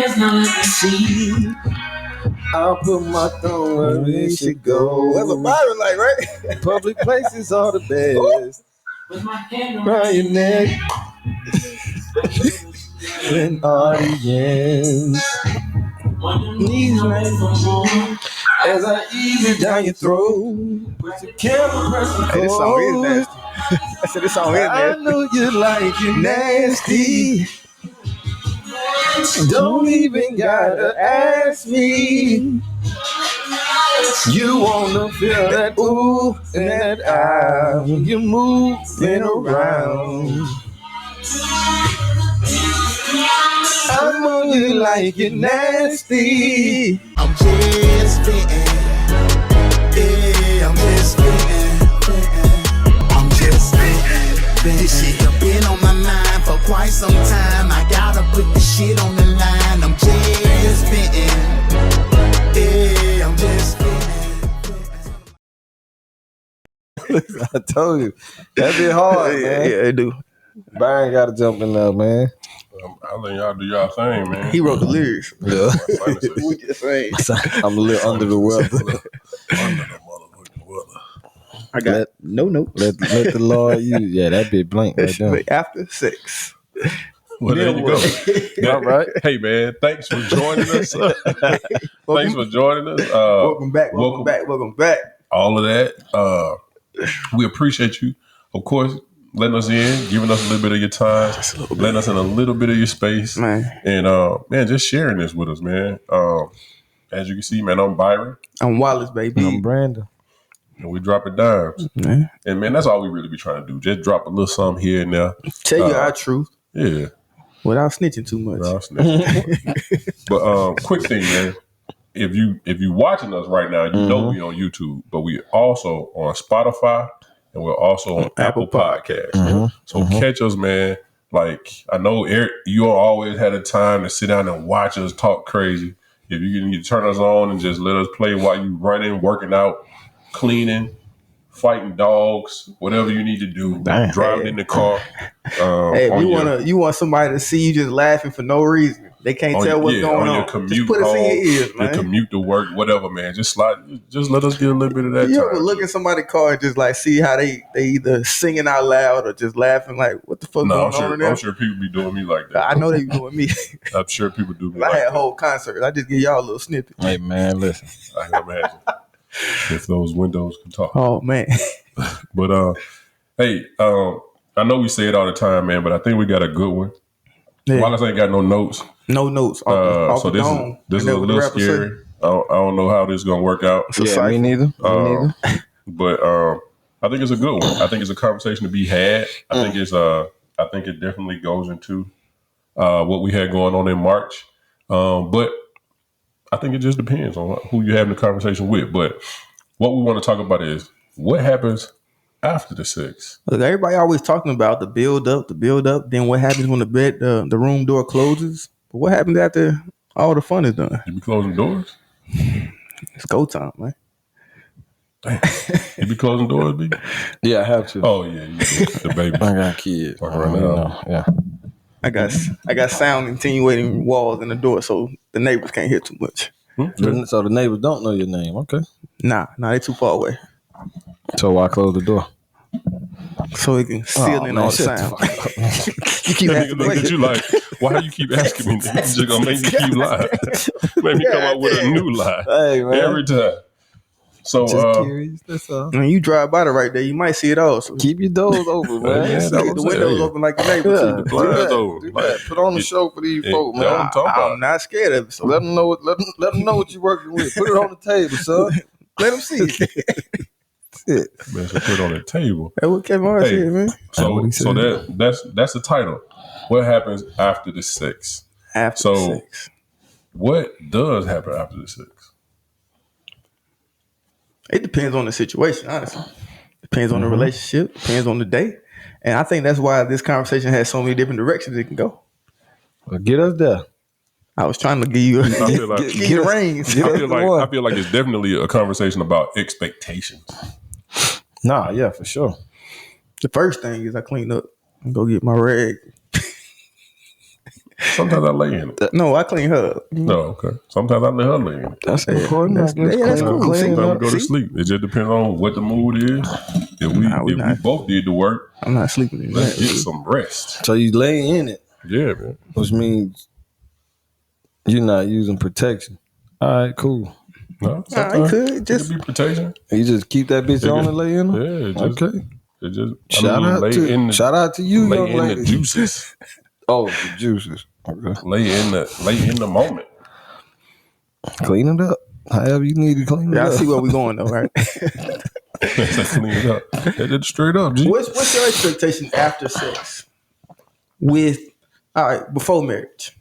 See, I'll put my thumb where it should go. That's a Byron like, right? Public places are the best. Around your neck. An audience. Knees right as I ease it down your throat. Put your camera pressing Hey, this song is nasty. I said this song is I nasty. know you like it nasty. Don't even gotta ask me. You wanna feel that ooh and that ah when you're moving around. I know you like it nasty. I'm just spitting. Yeah, I'm just spitting. I'm just spitting. This shit have been on my mind for quite some time. I gotta put this shit on the line. I'm just spitting. Yeah, I'm just spitting. I told you that be hard, man. Yeah, they do. Byron gotta jump in there, man. I think y'all do y'all thing, man. He wrote the lyrics. Yeah. We just saying. I'm a little under the weather. Under the motherfucking weather. I got no notes. Let the Lord use. Yeah, that be blank right there. After sex. Well, there you go. All right. Hey, man, thanks for joining us. Thanks for joining us. Welcome back. All of that. We appreciate you, of course, letting us in, giving us a little bit of your time, letting us in a little bit of your space, Man. and man, just sharing this with us, man. As you can see, man, I'm Byron, I'm Wallace, baby. I'm Brandon. and we dropping dimes. Man. And man, that's all we really be trying to do. Just drop a little something here and there. Tell you our truth Yeah. without snitching too much. But quick thing, man. If you watching us right now, you know we on YouTube, but we also on Spotify and we're also on Apple Podcasts. So catch us, man. Like I know Eric, you always had a time to sit down and watch us talk crazy. If you can turn us on and just let us play while you running, working out, cleaning, fighting dogs, whatever you need to do, driving in the car. Hey, you want somebody to see you just laughing for no reason. They can't tell what's going on. Just put us in your ears, man. Your commute to work, whatever, man. Just let us get a little bit of that. You time. ever look in somebody's car and just like see how they either singing out loud or just laughing like, what the fuck going on in there? I'm sure people be doing me like that. I know they be doing me. I'm sure people do me I like had that. whole concerts. I just give y'all a little snippet. Hey, man, listen. I can imagine if those windows can talk. Oh man. But hey, I know we say it all the time, man, but I think we got a good one. Yeah. Wallace ain't got no notes. No notes. So this is a little scary. I don't know how this is gonna work out. Yeah, me neither. But I think it's a good one. I think it's a conversation to be had. I think it definitely goes into what we had going on in March. But I think it just depends on who you're having the conversation with. But what we want to talk about is what happens after the sex. Look, everybody always talking about the build up. Then what happens when the room door closes? But what happens after all the fun is done? You be closing doors? It's go time, man. Damn. You be closing doors, B? Yeah, I have to. Oh yeah, you do. The baby. I got kids. Yeah. I got sound attenuating walls in the door, so the neighbors can't hear too much. So the neighbors don't know your name. Okay. Nah, they too far away. So why close the door? So it can seal in all the sound. You keep asking Look at you like, why do you keep asking me? You just gonna make me keep lying. Make me come up with a new lie every time. So just curious. That's all. When you drive by the right there, you might see it all. So Keep your doors open, man. Yeah, the windows open like the neighbors. Yeah. the blinds open. Like, Put on the show for these folks, man. I'm talking about. I'm not scared of it. So Let them know. Let them know what you're working with. Put it on the table, son. let them see it. Man, so put it on the table. That's what Kevin Hart said, man. So that's the title. What happens after the sex? After sex. What does happen after the sex? It depends on the situation, honestly. Depends on the relationship. Depends on the day. And I think that's why this conversation has so many different directions it can go. Well, get us there. I was trying to give you the reins. I feel like it's definitely a conversation about expectations. Nah, yeah, for sure. The first thing is I clean up and go get my rag. Sometimes I lay in it. No, I clean her up. No, okay. Sometimes I let her lay in it. That's important. That's cool. Sometimes we go to sleep. It just depends on what the mood is. If we both did the work, I'm not sleeping in let's that. get some rest. So you lay in it. Yeah, man. Which means you're not using protection. All right, cool. No, I could just be protection. You just keep that bitch on and lay in her? Yeah, okay. It just Shout out to you, lay young in lady. the juices. Oh, the juices. Okay. Lay in the moment. Clean it up. However you need to clean it up. I see where we going though, right? Clean it up. It's straight up, G. What's your expectation after sex? Before marriage.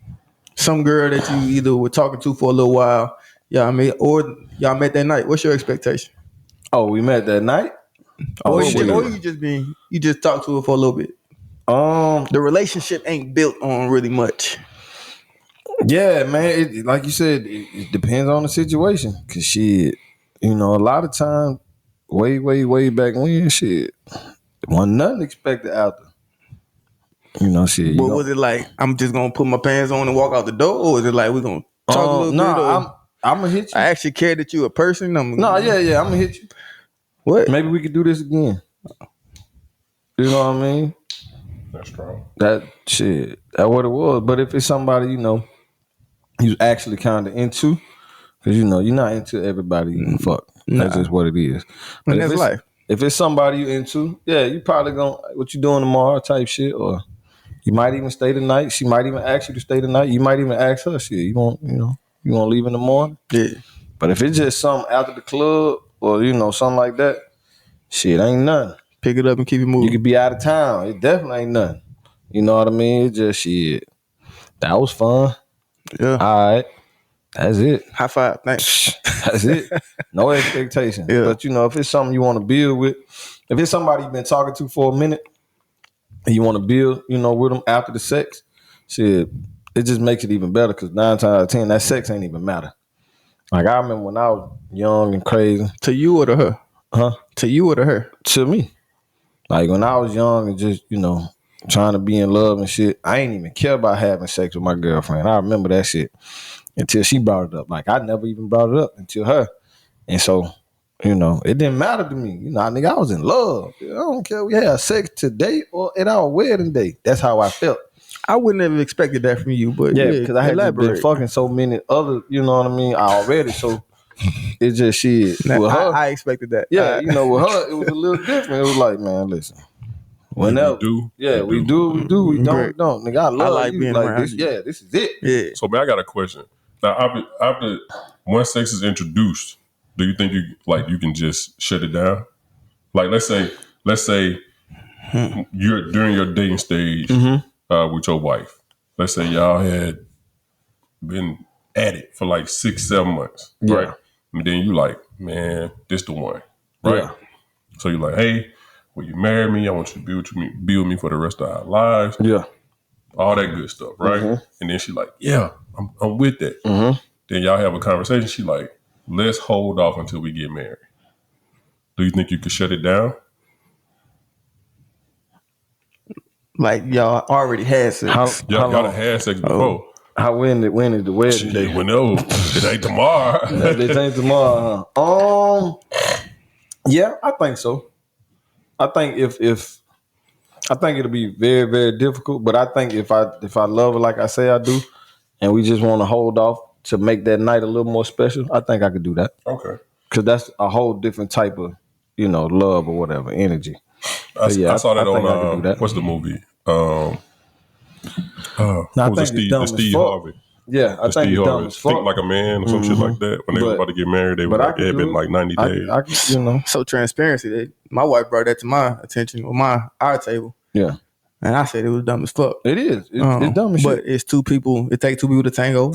Some girl that you either were talking to for a little while, or y'all met that night. What's your expectation? Oh, we met that night? Or you just talked to her for a little bit. The relationship ain't built on really much. Yeah, man. Like you said, it depends on the situation. Cause shit, a lot of times, way back when, shit, wasn't nothing expected after. Shit. But was it like I'm just gonna put my pants on and walk out the door, or is it like we're gonna talk a little bit? I'm gonna hit you. I actually care that you a person. I'm gonna hit you. What? Maybe we could do this again. You know what I mean? That's strong. That shit. That's what it was. But if it's somebody you're actually kind of into, because you're not into everybody you can fuck. That's just what it is. But that's life. If it's somebody you into, yeah, you probably gonna what you doing tomorrow type shit, or you might even stay the night. She might even ask you to stay the night. You might even ask her shit. You won't leave in the morning. Yeah. But if it's just something after the club or something like that, shit ain't nothing. Pick it up and keep it moving. You could be out of town. It definitely ain't nothing. You know what I mean? It's just shit. That was fun. Yeah. All right. That's it. High five. Thanks. That's it. No expectation. Yeah. But if it's something you want to build with, if it's somebody you've been talking to for a minute and you want to build, with them after the sex, shit, it just makes it even better because 9 times out of 10, that sex ain't even matter. Like I remember when I was young and crazy. To you or to her? Huh? To you or to her? To me. Like when I was young and just, trying to be in love and shit, I ain't even care about having sex with my girlfriend. I remember that shit until she brought it up. Like I never even brought it up until her. And so, it didn't matter to me. Nigga, I was in love. I don't care. We had sex today or at our wedding day. That's how I felt. I wouldn't have expected that from you, but yeah, because I had just been fucking so many other, you know what I mean, already. So it's just shit. Now, with her, I expected that. Yeah, with her, it was a little different. It was like, man, listen. Whenever, we do. We don't. Nigga, I love you. Being like around this. you. Yeah, this is it. Yeah. So, man, I got a question. Now, after once sex is introduced, do you think you can just shut it down? Like, let's say you're during your dating stage with your wife. Let's say y'all had been at it for like 6-7 months, right? And then you like, man, this the one, right? Yeah. So you're like, hey, will you marry me? I want you to be with me for the rest of our lives. Yeah. All that good stuff, right? And then she like, yeah, I'm with that. Then y'all have a conversation. She like, let's hold off until we get married. Do you think you could shut it down? Like y'all already had sex. Y'all done had sex before. When is the wedding day? Whenever. It ain't tomorrow. It ain't tomorrow, huh? Yeah, I think so. I think I think it'll be very, very difficult, but I think if I love her like I say I do, and we just want to hold off to make that night a little more special, I think I could do that. Okay. Because that's a whole different type of, love or whatever, energy. I saw that I on, that. What's the movie? The Steve Harvey. Yeah, I think it's dumb as fuck. Think Like a Man or some shit like that. When they were about to get married, they were like, it had been like 90 days. So transparency. My wife brought that to my attention with our table. Yeah. And I said it was dumb as fuck. It is. It's dumb as shit. But it's two people. It takes two people to tango.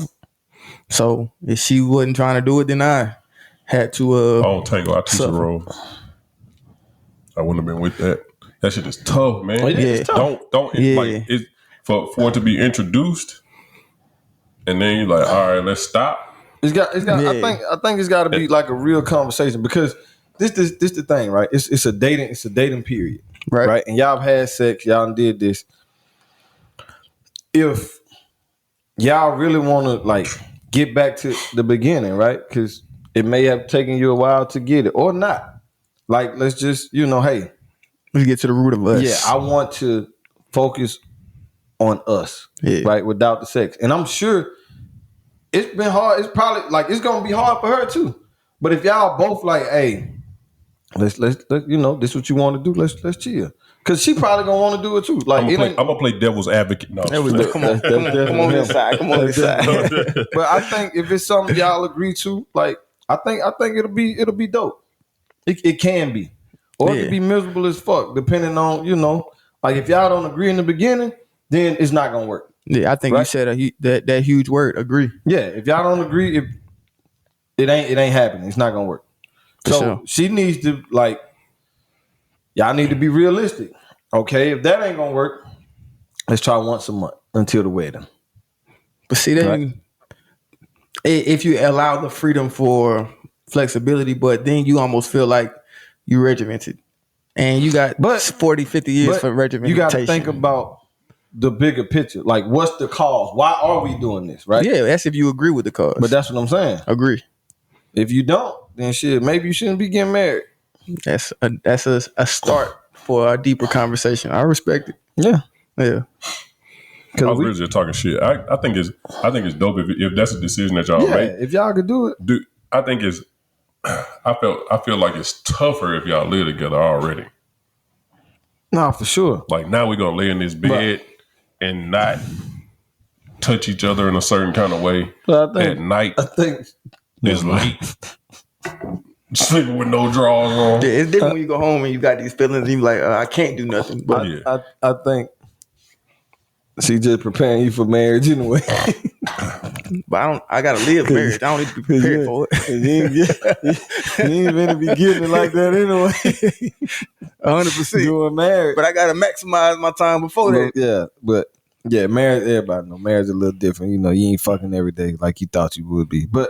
So if she wasn't trying to do it, then I had to. I don't tango. I teach a role. I wouldn't have been with that. That shit is tough, man. Yeah. Don't like it for it to be introduced, and then you're like, all right, let's stop. It's got. Yeah. I think it's got to be like a real conversation because this the thing, right? It's a dating period, right? And y'all have had sex, y'all did this. If y'all really want to like get back to the beginning, right? Because it may have taken you a while to get it or not. Like, let's just, hey, let's get to the root of us. Yeah, I want to focus on us, right? Without the sex. And I'm sure it's been hard. It's probably like it's gonna be hard for her too. But if y'all both like, hey, let's this is what you want to do. Let's chill. Cause she probably gonna want to do it too. Like I'm gonna play devil's advocate. No, come on inside. Come on inside. But I think if it's something y'all agree to, like I think it'll be dope. It can be. Or it can be miserable as fuck, depending on, like if y'all don't agree in the beginning, then it's not gonna work. Yeah, I think you said that huge word, agree. Yeah, if y'all don't agree, if it ain't happening. It's not gonna work. So she needs to y'all need to be realistic. Okay, if that ain't gonna work, let's try once a month until the wedding. But see, then if you allow the freedom for flexibility, but then you almost feel like you regimented. And you got 40, 50 years for regimentation. You got to think about the bigger picture. Like, what's the cause? Why are we doing this, right? Yeah, that's if you agree with the cause. But that's what I'm saying. Agree. If you don't, then shit, maybe you shouldn't be getting married. That's a start for a deeper conversation. I respect it. Yeah. I was really just talking shit. I think it's dope if that's a decision that y'all make. If y'all could do it. I think it's I feel like it's tougher if y'all live together already. Nah, for sure. Like now we're gonna lay in this bed and not touch each other in a certain kind of way at night. I think it's late. Sleeping with no drawers on. Yeah, it's different when you go home and you got these feelings and you like, I can't do nothing. But I think she just preparing you for marriage anyway. But I gotta live marriage. I don't need to be prepared for it. You ain't gonna be getting it like that anyway. 100%. Doing marriage. But I gotta maximize my time before that. Yeah, but marriage, everybody know marriage is a little different. You ain't fucking every day like you thought you would be. But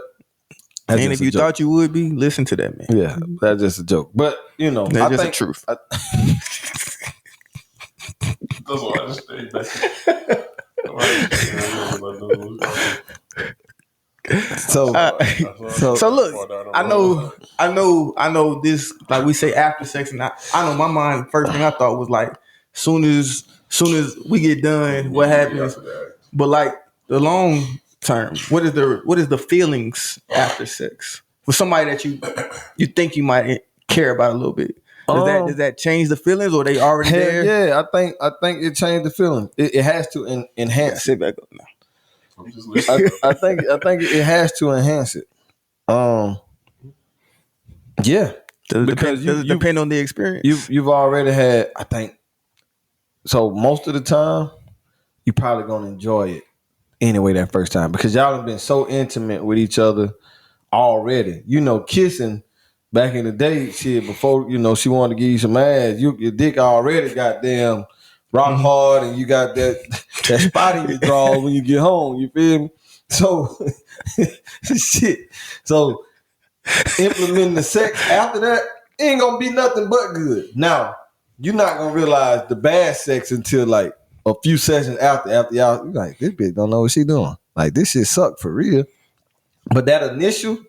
and if you thought you would be, listen to that, man. Yeah, that's just a joke. But that's I just think, the truth. That's why I just stayed back. So look, I know this, like we say after sex, and I know my mind, first thing I thought was like, soon as we get done, what happens? But like the long term, what is the feelings after sex with somebody that you think you might care about a little bit? Does that change the feelings, or they already there? Yeah, I think it changed the feeling. It has to enhance. Sit back up now. I think it has to enhance it. Yeah. Does it depend on the experience? You've already had, I think. So most of the time, you probably gonna enjoy it anyway that first time because y'all have been so intimate with each other already. Kissing back in the day, shit, before she wanted to give you some ass, your dick already goddamn rock hard, and you got that spot in your drawers when you get home. You feel me? So shit. So implementing the sex after that ain't gonna be nothing but good. Now you're not gonna realize the bad sex until like a few sessions after y'all. You like, this bitch don't know what she doing. Like, this shit suck for real. But that initial,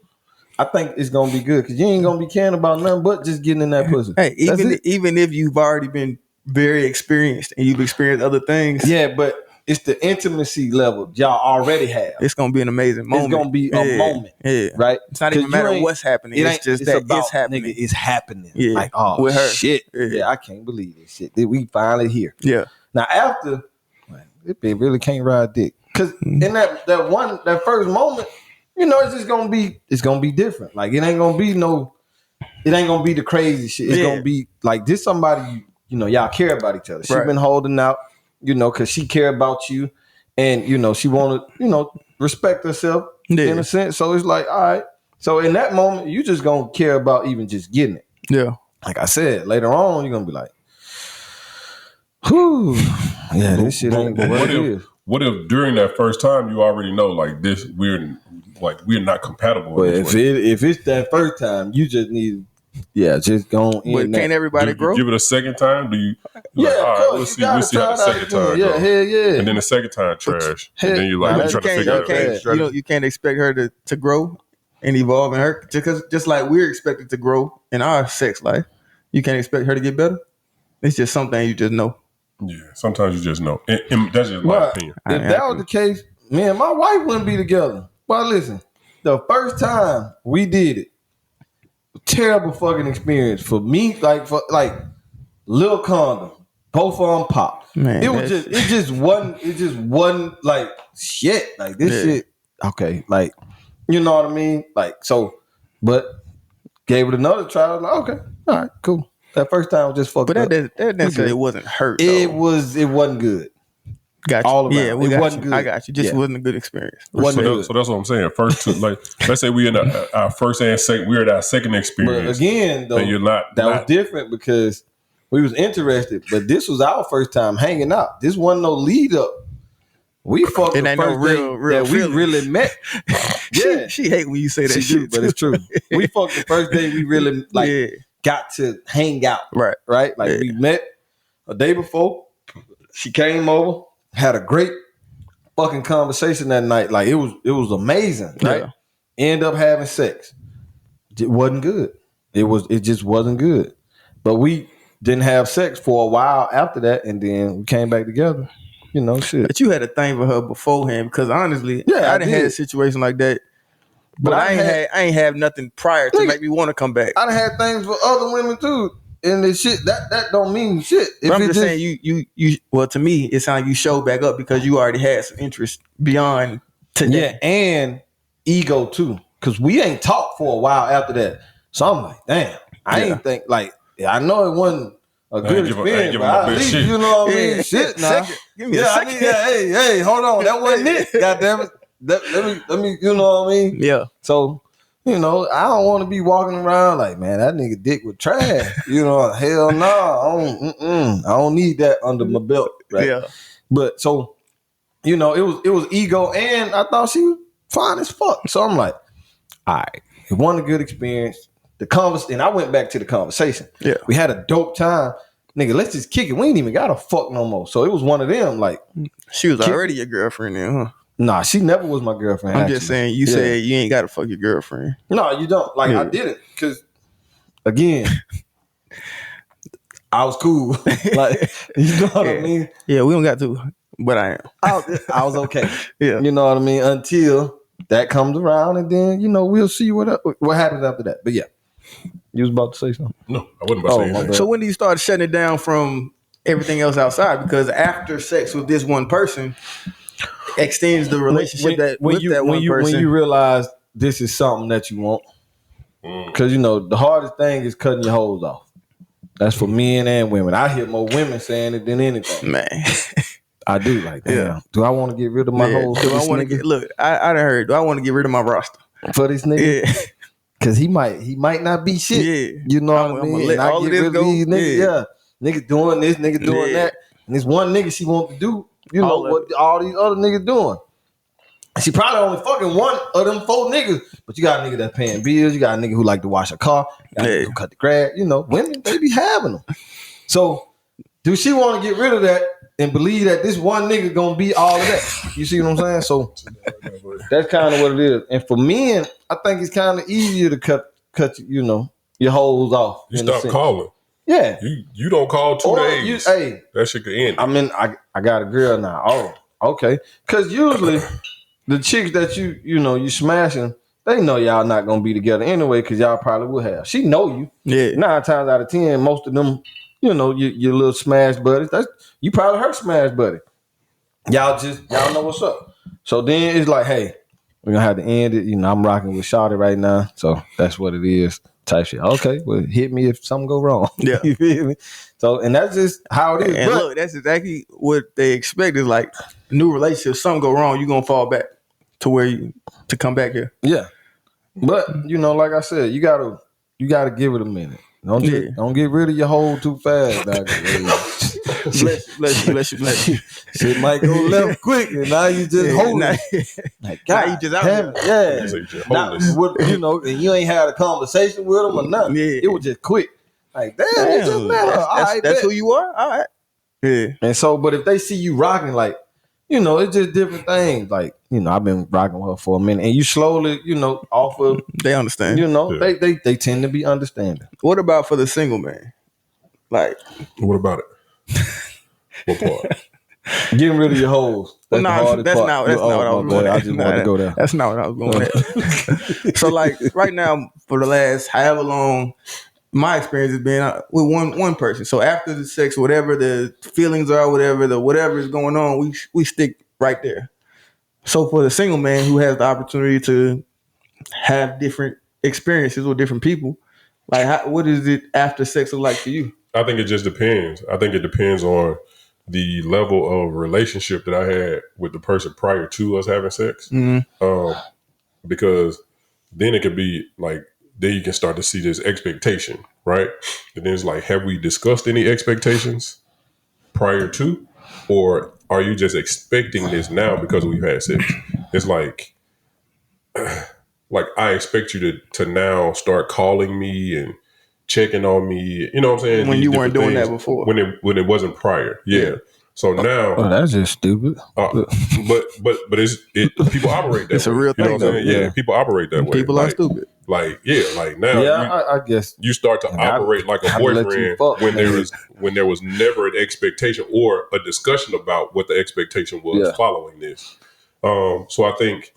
I think it's gonna be good because you ain't gonna be caring about nothing but just getting in that pussy. Hey, even if you've already been very experienced and you've experienced other things. Yeah, but it's the intimacy level y'all already have. It's gonna be an amazing moment. It's gonna be a moment. Yeah. Right? It's not even matter what's happening. It's just that it's happening. Nigga, it's happening. Yeah. Like, oh with her. shit. Yeah, I can't believe this shit. We finally here. Yeah. Now after, this bitch really can't ride dick. Cause in that first moment, it's just gonna be different. Like it ain't gonna be the crazy shit. It's gonna be like this somebody y'all care about each other. She been holding out, cause she care about you, and she wanna respect herself in a sense. So it's like, all right. So in that moment, you just gonna care about even just getting it. Yeah. Like I said, later on, you're gonna be like, whew, yeah, this shit ain't what it is. What if during that first time you already know like this we're not compatible? But if it's that first time, you just need Yeah, just go But in. can't everybody grow? Give it a second time? Do you? Yeah, like, of all course. right, we'll see how the second time Yeah, goes. hell yeah. And then the second time trash. And then you Nah, like you you trying to figure it out. You can't expect her to grow and evolve in her just like we're expected to grow in our sex life. You can't expect her to get better. It's just something you just know. Yeah, sometimes you just know. And that's just my opinion. If that was the case, me and my wife wouldn't be together. Well, listen, the first time we did it, terrible fucking experience for me. Like little condom, both of them popped. Man, it just wasn't like shit. Like this shit. Okay, like you know what I mean. Like so, but gave it another try. I was like, okay, all right, cool. That first time was just fucked up. But that necessarily wasn't hurt. It wasn't good. Got you. All around. Yeah, It wasn't good. I got you. Just wasn't a good experience. So that's what I'm saying. First, like, let's say we in our first and second, we're at our second experience. But again, though, and you're not. Was different because we was interested, but this was our first time hanging out. This wasn't no lead up. We fucked the first day that we really met. Yeah, she hate when you say that shit, but it's true. We fucked the first day we really got to hang out. Right. Like we met a day before. She came over, had a great fucking conversation that night. Like it was amazing. Right. End up having sex. It wasn't good. It just wasn't good. But we didn't have sex for a while after that, and then we came back together. You know, shit. But you had a thing for her beforehand because honestly, I didn't have a situation like that. But I ain't have nothing prior to make me want to come back. I done had things for other women too. And the shit that don't mean shit. But I'm just saying you well, to me, it sounds like you showed back up because you already had some interest beyond today. Yeah, and ego too. Cause we ain't talked for a while after that. So I'm like, damn, I ain't think like I know it wasn't a good experience, but at least you know what I mean. Shit now. Give me a second. Hey, hold on. That wasn't it. God damn it. Let me, you know what I mean? Yeah. So, you know, I don't want to be walking around like, man, that nigga dick was trash. You know, hell no. I don't need that under my belt. Right? Yeah. But so, you know, it was ego, and I thought she was fine as fuck. So I'm like, all right, it wasn't a good experience. And I went back to the conversation. Yeah. We had a dope time. Nigga, let's just kick it. We ain't even got to fuck no more. So it was one of them, like. She was already your girlfriend then, huh? Nah, she never was my girlfriend. I'm just saying, you said you ain't got to fuck your girlfriend. No, you don't. Like, I didn't. Because, again, I was cool. Like, you know what I mean? Yeah, we don't got to, but I am. I was okay. Yeah. You know what I mean? Until that comes around, and then, you know, we'll see what happens after that. But, yeah. You was about to say something? No, I wasn't about to say anything. So when do you start shutting it down from everything else outside? Because after sex with this one person extends the relationship when you realize this is something that you want. Because, you know, the hardest thing is cutting your hoes off. That's for men and women. I hear more women saying it than anything. Man. I do. Like, damn, do I want to get rid of my hoes? Do I want to get, look, I done heard, do I want to get rid of my roster? For this nigga? Yeah. Cause he might not be shit. Yeah. You know what I mean? Let all of this go. These niggas, yeah. Niggas doing this, niggas doing that. And this one nigga she want to do, you know, what all these other niggas doing. And she probably only fucking one of them 4 niggas. But you got a nigga that's paying bills. You got a nigga who like to wash a car. You got a nigga who cut the grass. You know, women, they be having them. So, do she want to get rid of that and believe that this one nigga gonna be all of that? You see what I'm saying? So, that's kind of what it is. And for men, I think it's kind of easier to cut you know, your hoes off. You stop calling. Yeah. You don't call 2 days. That shit could end. I mean, I got a girl now. Oh, okay. Because usually the chicks that you smashing, they know y'all not going to be together anyway because y'all probably will have. She know you. Yeah. 9 times out of 10, most of them, you know, your little smash buddies, you probably her smash buddy. Y'all know what's up. So then it's like, hey, we're going to have to end it. You know, I'm rocking with Shawty right now. So that's what it is. Type shit. Okay, well, hit me if something go wrong. Yeah. You feel me? So, and that's just how it is. And look, that's exactly what they expect is like new relationship. Something go wrong, you're going to fall back to to come back here. Yeah. But, you know, like I said, you gotta give it a minute. Don't get rid of your hole too fast, dog. Bless you. Shit might go left quick, and now you just holding. Like, God, you just out damn there. it, So you just Now, homeless. and you ain't had a conversation with them or nothing. Yeah. It was just quick. Like, damn, it just met her. That's who you are? All right. Yeah. And so, but if they see you rocking, like, it's just different things. Like, I've been rocking with her for a minute, and you slowly, off of, They understand. they tend to be understanding. What about for the single man? Like, What about it? What part? Getting rid of your hoes. that's not what I was going at. I just wanted to go there. That's not what I was going at. So, like, right now, for the last however long, my experience has been with one person. So after the sex, whatever the feelings are, whatever is going on, we stick right there. So for the single man who has the opportunity to have different experiences with different people, like, what is it after sex look like to you? I think it just depends. I think it depends on the level of relationship that I had with the person prior to us having sex. Mm-hmm. Because then it could be like, then you can start to see this expectation, right? And then it's like, have we discussed any expectations prior to? Or are you just expecting this now because we've had sex? It's like I expect you to now start calling me and checking on me. You know what I'm saying? When These you weren't doing things, that before. when it wasn't prior. Yeah. So now, that's just stupid. but people operate that way. It's a real You know thing, what I'm saying? though. Yeah, people operate that way. People are stupid. Like now, I guess you start to operate like a boyfriend when there was never an expectation or a discussion about what the expectation was following this. So I think,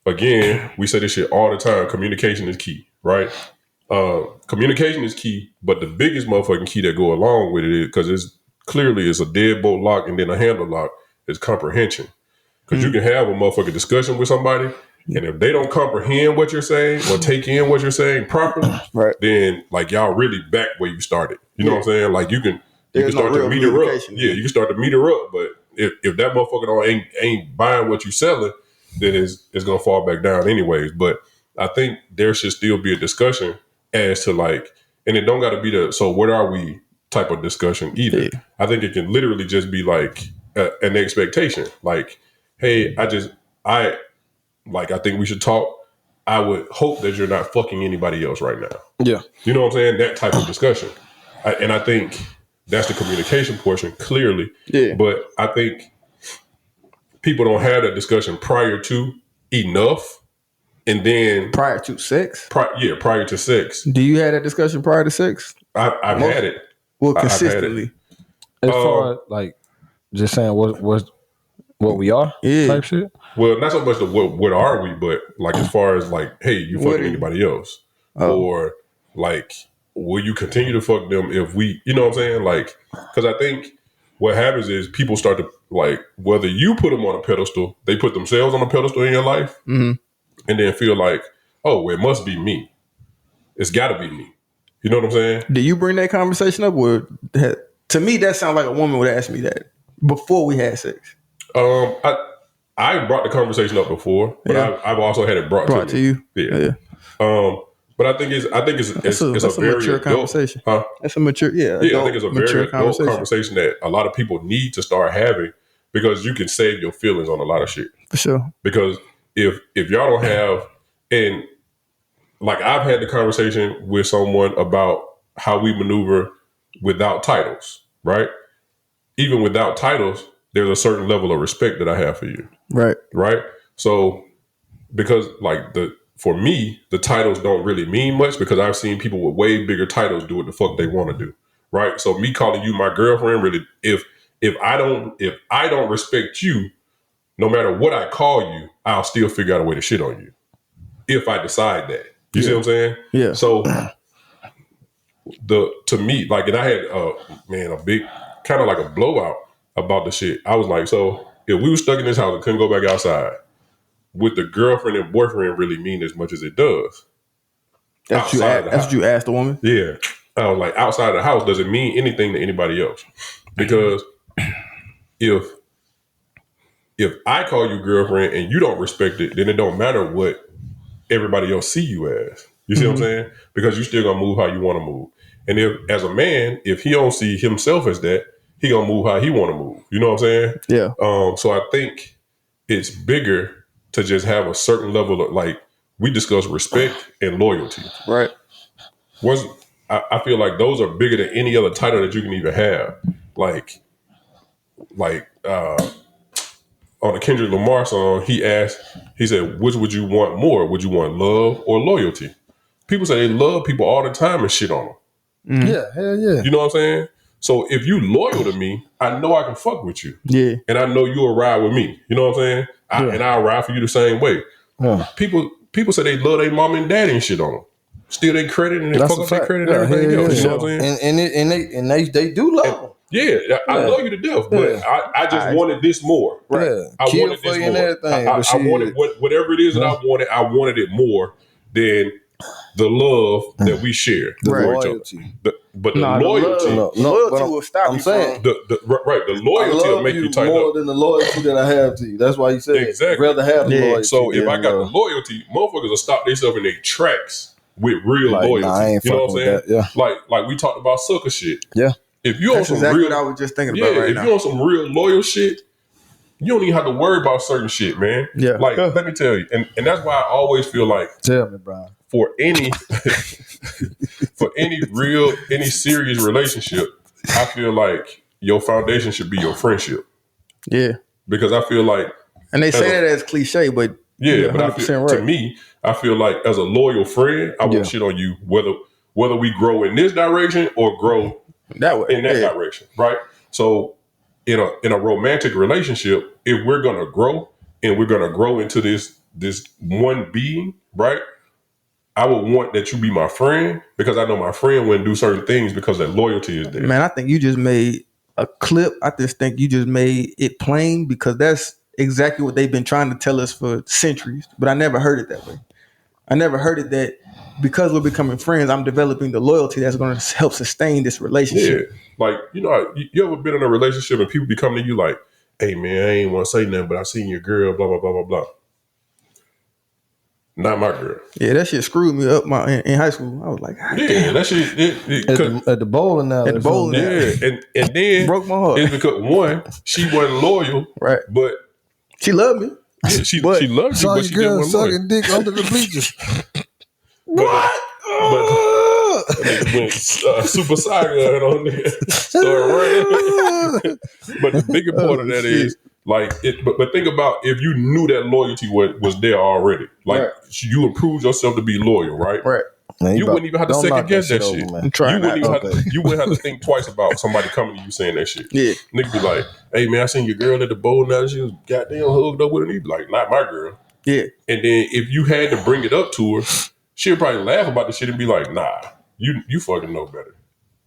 again, we say this shit all the time. Communication is key, right? Communication is key, but the biggest motherfucking key that go along with it is, because it's clearly a deadbolt lock and then a handle lock, is comprehension. Because you can have a motherfucking discussion with somebody, and if they don't comprehend what you're saying or take in what you're saying properly, right, then like y'all really back where you started. You know what I'm saying? Like you can start no to meet her up. Yeah, you can start to meet her up, but if that motherfucker ain't buying what you selling, then it's gonna fall back down anyways. But I think there should still be a discussion as to like, and it don't got to be so what are we type of discussion either. Yeah. I think it can literally just be like an expectation. Like, hey, I think we should talk. I would hope that you're not fucking anybody else right now. Yeah. You know what I'm saying? That type of discussion. And I think that's the communication portion, clearly. Yeah. But I think people don't have that discussion prior to enough. And then prior to sex? Prior to sex. Do you have that discussion prior to sex? I've had it. Well, consistently. As far as like just saying what we are, type shit. Well, not so much the what are we, but like as far as like, hey, you fucking anybody else, or like, will you continue to fuck them if we, you know what I'm saying? Like, because I think what happens is people start to like, whether you put them on a pedestal, they put themselves on a pedestal in your life, and then feel like, oh, well, it must be me. It's got to be me. You know what I'm saying? Do you bring that conversation up? To me, that sounds like a woman would ask me that before we had sex. I brought the conversation up before, but I've also had it brought to you. Yeah. But I think it's a very mature adult conversation. Huh? That's a mature, I think it's a very adult conversation that a lot of people need to start having, because you can save your feelings on a lot of shit. For sure. Because if y'all don't have, and like I've had the conversation with someone about how we maneuver without titles, right? Even without titles, there's a certain level of respect that I have for you. Right. Right. So because like for me, the titles don't really mean much, because I've seen people with way bigger titles do what the fuck they want to do. Right. So me calling you my girlfriend, really, if I don't respect you, no matter what I call you, I'll still figure out a way to shit on you if I decide that. You see what I'm saying? Yeah. So to me, like, and I had a big kind of like a blowout about the shit. I was like, so if we were stuck in this house and couldn't go back outside, would the girlfriend and boyfriend really mean as much as it does? That's what you asked the woman? Yeah. I was like, outside of the house, does it mean anything to anybody else? Because if I call you girlfriend and you don't respect it, then it don't matter what everybody else see you as. You see what I'm saying? Because you still gonna move how you want to move. And if, as a man, if he don't see himself as that, he gonna move how he want to move. You know what I'm saying? Yeah. So I think it's bigger to just have a certain level of, like, we discuss respect and loyalty. Right. I feel like those are bigger than any other title that you can even have. Like on the Kendrick Lamar song, he said, which would you want more? Would you want love or loyalty? People say they love people all the time and shit on them. Yeah, hell yeah. You know what I'm saying? So if you loyal to me, I know I can fuck with you. Yeah. And I know you'll ride with me. You know what I'm saying? And I'll ride for you the same way. Yeah. People say they love their mom and daddy and shit on them. Steal their credit and they That's fuck a up their fact. credit Yeah, and everything hell else. yeah. You know what I'm saying? And they do love them. Yeah, I love you to death, but I just wanted this more. Right. Yeah. I Kill wanted for this you more. and everything. I wanted whatever it is that I wanted it more than the love that we share The for loyalty. each other. But the loyalty, Loyalty will stop I'm you saying, from. the loyalty will make you tighten more up. than the loyalty that I have to you. That's why you said Exactly. rather have the loyalty. So if I than got the love. loyalty, motherfuckers will stop themselves in their tracks with real Like, loyalty. nah, I ain't you know what I'm fucking saying? with that, Like we talked about sucker shit. Yeah. If you on That's some exactly real, what I was just thinking yeah, about right if now. you on some real loyal shit, you don't even have to worry about certain shit, man. Yeah. Like, let me tell you, and that's why I always feel like Tell me, Brian. for any serious relationship, I feel like your foundation should be your friendship. Yeah. Because I feel like, And they say that as cliche, but yeah, but I feel, right. to me, I feel like as a loyal friend, I want shit on you, whether we grow in this direction or grow that way in that direction, right? So in a romantic relationship, if we're gonna grow and we're gonna grow into this one being, right? I would want that you be my friend because I know my friend wouldn't do certain things because that loyalty is there. Man, I think you just made a clip. I just think you just made it plain because that's exactly what they've been trying to tell us for centuries. But I never heard it that way. I never heard it that because we're becoming friends, I'm developing the loyalty that's going to help sustain this relationship. Yeah. Like, you ever been in a relationship and people be coming to you like, hey, man, I ain't want to say nothing, but I seen your girl, blah, blah, blah, blah, blah. Not my girl. Yeah, that shit screwed me up in high school. I was like, damn. That shit. At the bowling alley. At the bowling alley. Yeah. And then broke my heart. It's because, one, she wasn't loyal. Right. But she loved me. Yeah, she loved you, but she didn't want to sucking dick under the bleachers. What? But when Super Saiyan on there started running. But the bigger part of that is, like, but think about if you knew that loyalty was there already. Like, you improved yourself to be loyal, right? Right. Man, you wouldn't even have to second guess that shit. You wouldn't have to think twice about somebody coming to you saying that shit. Yeah. Nigga be like, hey, man, I seen your girl at the bowl now. She was goddamn hugged up with her. And he be like, not my girl. Yeah. And then if you had to bring it up to her, she'll probably laugh about the shit and be like, nah, you fucking know better.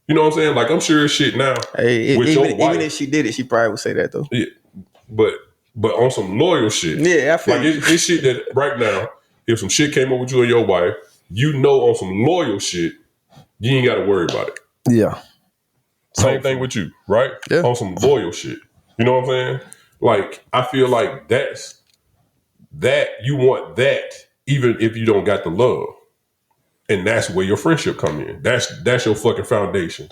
You know what I'm saying? Like, I'm sure as shit now. Hey, with even, your wife, even if she did it, she probably would say that though. Yeah. But on some loyal shit. Yeah, I feel like it's shit that right now, if some shit came up with you and your wife, you know on some loyal shit, you ain't got to worry about it. Yeah. Same thing with you, right? Yeah. On some loyal shit. You know what I'm saying? Like, I feel like you want that even if you don't got the love. And that's where your friendship come in. That's your fucking foundation.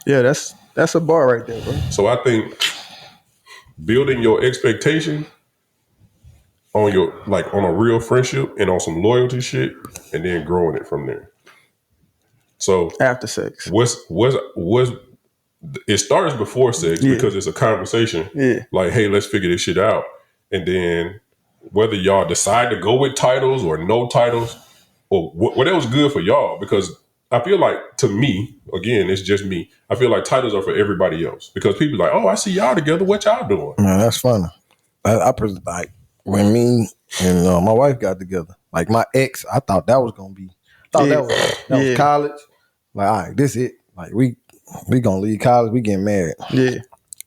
Yeah, that's a bar right there, bro. So I think building your expectation on a real friendship and on some loyalty shit, and then growing it from there. So after sex, what's it starts before sex because it's a conversation. Yeah, like, hey, let's figure this shit out, and then whether y'all decide to go with titles or no titles or whatever's good for y'all, because I feel like, to me, again, it's just me, I feel like titles are for everybody else because people are like, oh, I see y'all together. What y'all doing? Man, that's funny. Like when me and my wife got together, like my ex, I thought that was gonna be, that was college. Like, all right, this it. Like we gonna leave college, we getting married. Yeah,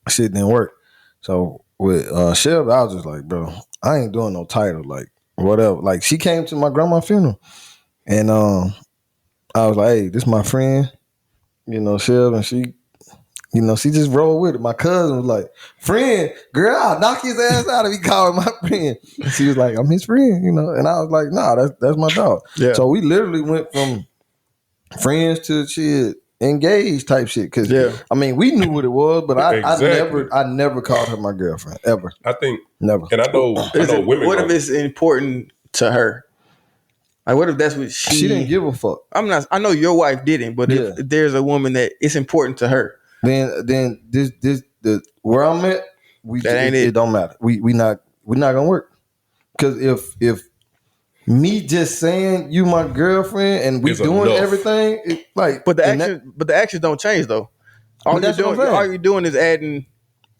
shit didn't work. So with Shelby, I was just like, bro, I ain't doing no title, like whatever. Like she came to my grandma's funeral, and I was like, hey, this my friend, Shelby, and she. She just rolled with it. My cousin was like, friend, girl, I'll knock his ass out if he called my friend. And she was like, I'm his friend, And I was like, nah, that's my dog. Yeah. So we literally went from friends to shit, engaged type shit. Because I mean, we knew what it was, but I never called her my girlfriend ever. I think never. And I know women. What if it's important to her? Like, what if that's what she didn't give a fuck? I know your wife didn't, but if there's a woman that it's important to her, then the where I'm at, it don't matter. We're not gonna work. Because if me just saying you my girlfriend and we doing everything, but the actions don't change though. All you're doing is adding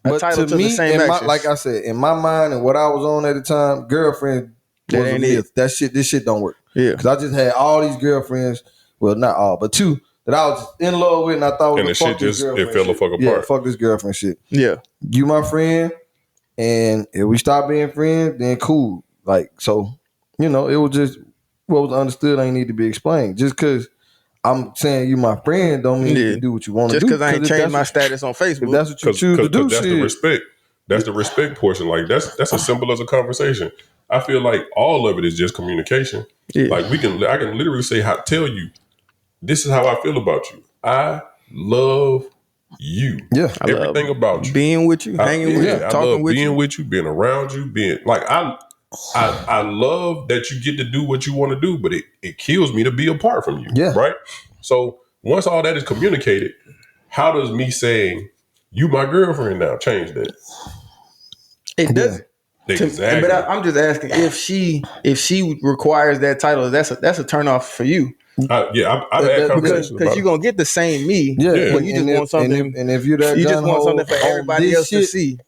a title to me, the same actions. Like I said, in my mind and what I was on at the time, girlfriend was a myth. This shit don't work. Yeah, because I just had all these girlfriends. Well, not all, but two that I was just in love with, and I thought, and the shit just it fell the fuck apart. Yeah, fuck this girlfriend shit. Yeah, you my friend, and if we stop being friends, then cool. Like, so, it was just what was understood ain't need to be explained. Just because I'm saying you my friend don't mean you can do what you want to do. Just because I ain't changed my status on Facebook. If that's what you choose to do, that's the respect. That's the respect portion. Like, that's as simple as a conversation. I feel like all of it is just communication. Yeah. Like, I can literally tell you, this is how I feel about you. I love you. Yeah. Everything about you. Being with you, hanging with you, talking with you. Being with you, being around you, being like I love that you get to do what you want to do, but it kills me to be apart from you. Yeah. Right? So once all that is communicated, how does me saying you my girlfriend now change that? It doesn't. Exactly. But I'm just asking if she requires that title, that's a turn off for you. I've had conversations because you're gonna get the same me. Yeah, but you just want something. And if you're that, you just want something for everybody else to see.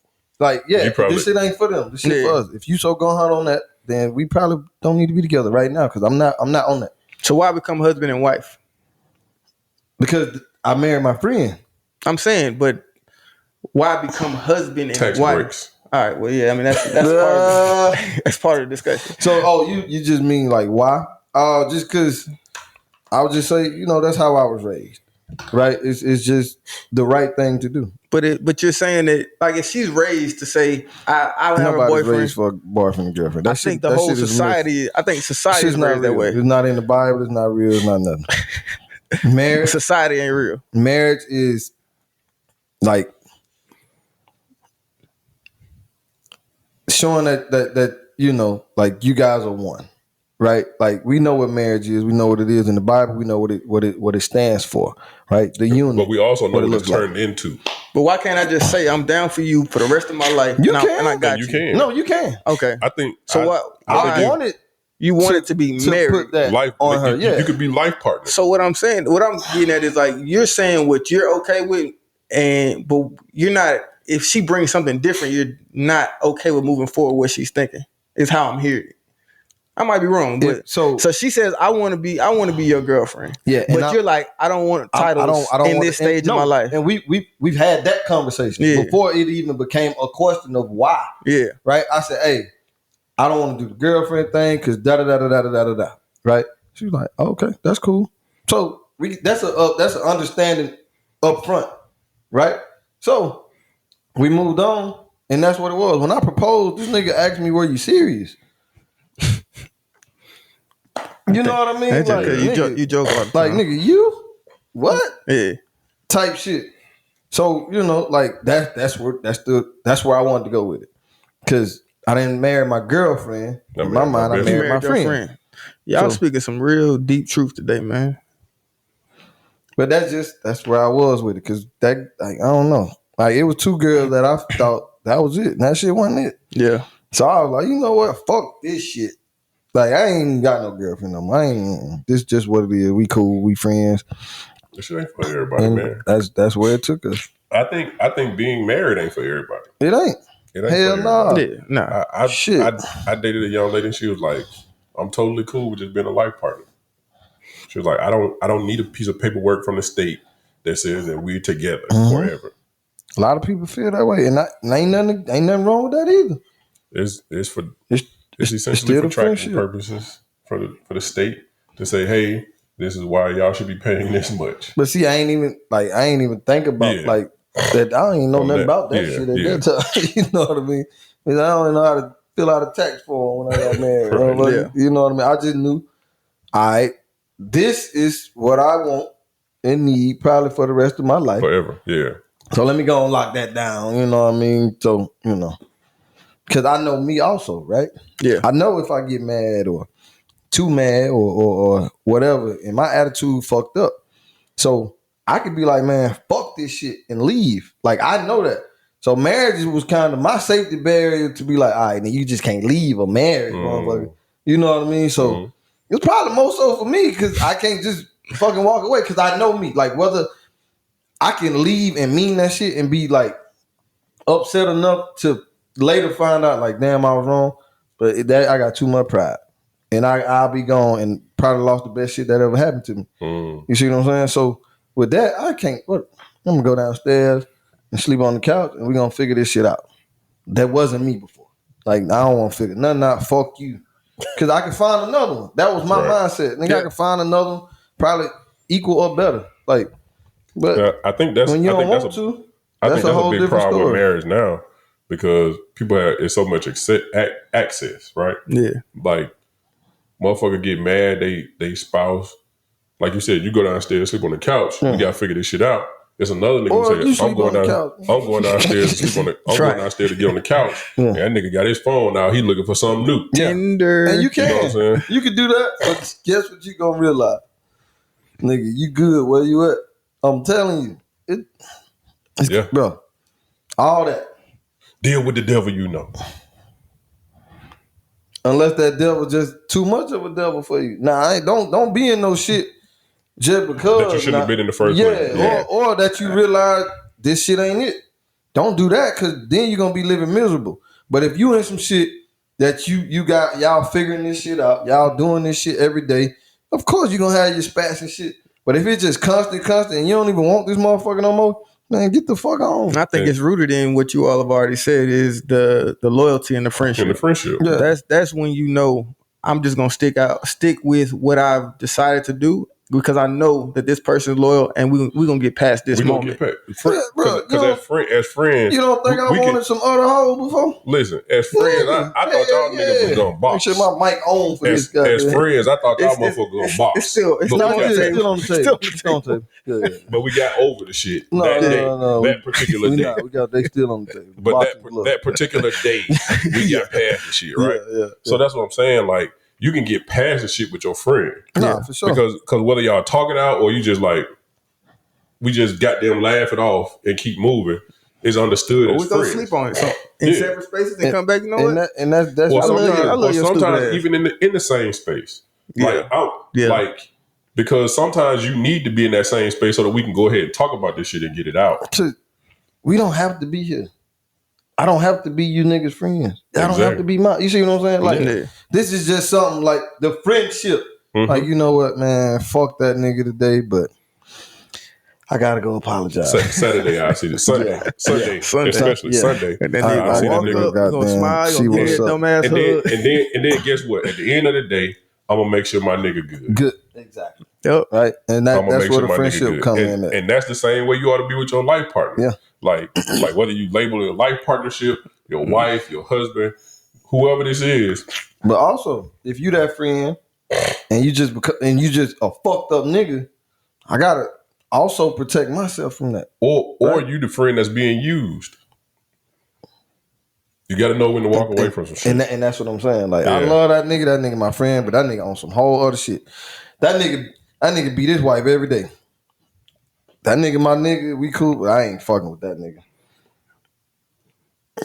Like, this shit ain't for them. This shit for us. If you so gung ho on that, then we probably don't need to be together right now because I'm not on that. So why become husband and wife? Because I married my friend. I'm saying, but why become husband and Tax wife? breaks. All right, well, yeah, I mean that's that's part of the discussion. So, you just mean like why? Just because I would just say, that's how I was raised, right? It's just the right thing to do. But you're saying that, like, if she's raised to say I have a boyfriend, raised for a boyfriend and girlfriend. I think the whole society. I think society is raised that way. It's not in the Bible. It's not real. It's not nothing. Marriage, society ain't real. Marriage is like showing that like you guys are one, right? Like, we know what marriage is. We know what it is in the Bible. We know what it stands for, right? The union. But we also know what it's turned into. But why can't I just say I'm down for you for the rest of my life? You can. And I got you. You can. No, you can. Okay. I think. So I wanted. You wanted to be married. Put that life on her. You could be life partners. So what I'm getting at is, like, you're saying what you're okay with, but you're not. If she brings something different, you're not okay with moving forward. What she's thinking is how I'm hearing it. I might be wrong, but so she says, I want to be your girlfriend. Yeah, but you're like, I don't want titles in this stage of my life. And we've had that conversation before it even became a question of why. Yeah, right. I said, hey, I don't want to do the girlfriend thing because da da da da da da da da. Right? She was like, oh, okay, that's cool. So that's an understanding up front, right? So we moved on, and that's what it was. When I proposed, this nigga asked me, "Were you serious?" You know what I mean? Like, you joke about like, nigga, you what? Yeah, type shit. So like that's where I wanted to go with it, because I didn't marry my girlfriend. In my mind, I married my friend. Y'all speaking some real deep truth today, man. But that's where I was with it, because that, like, I don't know, like, it was two girls that I thought that was it, and that shit wasn't it. Yeah. So I was like, you know what? Fuck this shit. Like, I ain't got no girlfriend no more. This just what it is. We cool. We friends. This shit ain't for everybody, and man. That's where it took us. I think being married ain't for everybody. It ain't. Hell no. Yeah, nah. Shit. I dated a young lady, and she was like, I'm totally cool with just being a life partner. She was like, I don't need a piece of paperwork from the state that says that we're together forever. A lot of people feel that way, and ain't nothing wrong with that either. It's essentially for tracking purposes for the state to say, hey, this is why y'all should be paying this much. But see, I ain't even think about like that. I don't even know nothing about that shit at that time. You know what I mean? Because I don't even know how to fill out a tax form when I got married. You know what I mean? I just knew, all right, this is what I want, in need probably for the rest of my life. Forever. Yeah. So let me go and lock that down. You know what I mean? So, because I know me also, right? Yeah. I know if I get mad or too mad or whatever, and my attitude fucked up. So I could be like, man, fuck this shit and leave. Like, I know that. So marriage was kind of my safety barrier to be like, all right, then you just can't leave a marriage, motherfucker. You know what I mean? So it's probably more so for me because I can't just fucking walk away because I know me. Like, whether I can leave and mean that shit and be like upset enough to later find out like, damn, I was wrong. But that I got too much pride. And I'll be gone and probably lost the best shit that ever happened to me. You see what I'm saying? So with that, I can't. I'm gonna go downstairs and sleep on the couch, and we're gonna figure this shit out. That wasn't me before. Like, I don't want to figure nothing out. Fuck you, because I can find another one. That was my mindset. Nigga, I can find another one, probably equal or better. Like, but I think that's when you I don't think want that's to, I think that's a that's whole a big different problem with story. marriage now because people have so much access, right? Yeah. Like, motherfucker get mad, they spouse. Like you said, you go downstairs, sleep on the couch. You gotta figure this shit out. There's another nigga Or who you say, I'm sleep on going the down, couch. I'm going downstairs to sleep on the, I'm going downstairs to get on the couch. And that nigga got his phone now. He looking for something new. Tinder. And you can. know what I'm saying? You can do that, but guess what you gonna realize? Nigga, you good where you at. I'm telling you. Yeah. Bro, all that. Deal with the devil, you know. Unless that devil just too much of a devil for you. Nah, don't be in no shit just because That you shouldn't have been in the first place. Yeah, or that you realize this shit ain't it. Don't do that because then you're gonna be living miserable. But if you in some shit that you got y'all figuring this shit out, y'all doing this shit every day, of course you're gonna have your spats and shit. But if it's just constant, and you don't even want this motherfucker no more, man, get the fuck on. I think it's rooted in what you all have already said is the loyalty and the friendship. In the friendship. Yeah. That's when you know I'm just gonna stick with what I've decided to do because I know that this person is loyal and we're gonna get past this We gonna moment. get paid. Bro, Because as friends, You don't think I wanted some other hoes before? Listen, as friends, I thought y'all niggas was gonna box. Make sure my mic on for this guy. As friends, I thought y'all motherfuckers gonna box. It's still But not we got- Still on the table. Still on the table. Yeah. But we got over the shit No, that no, day, no. that particular We day. not. We got they still on the table. But Boxing glove. that particular day, we got past the shit, right? Yeah. So that's what I'm saying. Like, you can get past the shit with your friend. Nah, for sure. Because whether y'all talk it out or you just like, we just goddamn laugh it off and keep moving, is understood But as we're gonna friends. sleep on it. So in Yeah. separate spaces and come back, you know and what? that's Or I love you. sometimes, I love your stupid sometimes ass. even in the same space. Like, Yeah. like, because sometimes you need to be in that same space so that we can go ahead and talk about this shit and get it out. we don't have to be here. I don't have to be you niggas' friends. I don't have Exactly. to be my. You see what I'm saying? Like, Yeah. this is just something like the friendship. Mhm. Like, you know what, man? Fuck that nigga today, but I gotta go apologize. Saturday, I see this. Sunday, Sunday. especially Yeah. Sunday. And then I see that walk nigga. up, you gonna smile, see you gonna what's give that up. dumbass hug. And then guess what? At the end of the day, I'm gonna make sure my nigga good. Good, exactly. Yep. Right, and I'm gonna that's make where sure the my nigga friendship good. come in. At. And that's the same way you ought to be with your life partner. Yeah. Like whether you label it a life partnership, your wife, your husband, whoever this is. But also, if you that friend and you just a fucked up nigga, I gotta also protect myself from that. Or you the friend that's being used. You got to know when to walk away from some shit. And that's what I'm saying. Like, I Yeah. love that nigga my friend, but that nigga on some whole other shit. That nigga beat his wife every day. That nigga my nigga, we cool, but I ain't fucking with that nigga.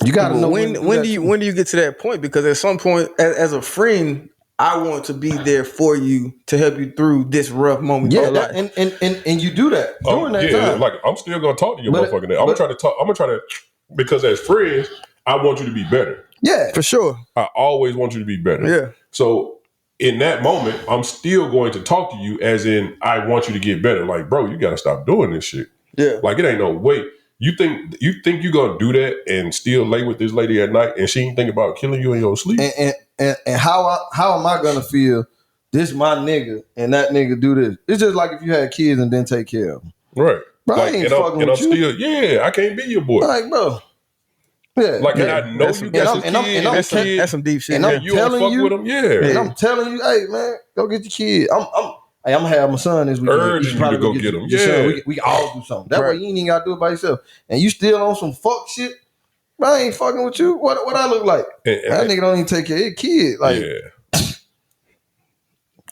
You gotta know when do you get to that point? Because at some point, as a friend, I want to be there for you to help you through this rough moment. yeah, of your life. and you do that during that time. Like I'm still gonna talk to you, But- motherfucker. I'm gonna try to talk. I'm gonna try to because as friends, I want you to be better. Yeah, for sure. I always want you to be better. Yeah. So in that moment, I'm still going to talk to you as in I want you to get better. Like, bro, you gotta stop doing this shit. Yeah. Like, it ain't no way. You think you gonna do that and still lay with this lady at night and she ain't think about killing you in your sleep? and how am I gonna feel? This my nigga and that nigga do this. It's just like if you had kids and didn't take care of them. Right. Bro, I Like, ain't and I'm, fucking and I'm with you. still, I can't be your boy. Like, bro. Yeah. Like, and yeah. I know That's- you got some and I'm- kids. and I'm- That's some deep shit. and man. I'm and you don't telling fuck you- with them. Yeah. And I'm telling you, hey man, go get your kid. Hey, I'm gonna have my son this weekend. Urging you to go get him. your Yeah. son. We can all do something. That way you ain't even gotta do it by yourself. And you still on some fuck shit. Bro, I ain't fucking with you. What I look like? That nigga don't even take care of his kid. Like,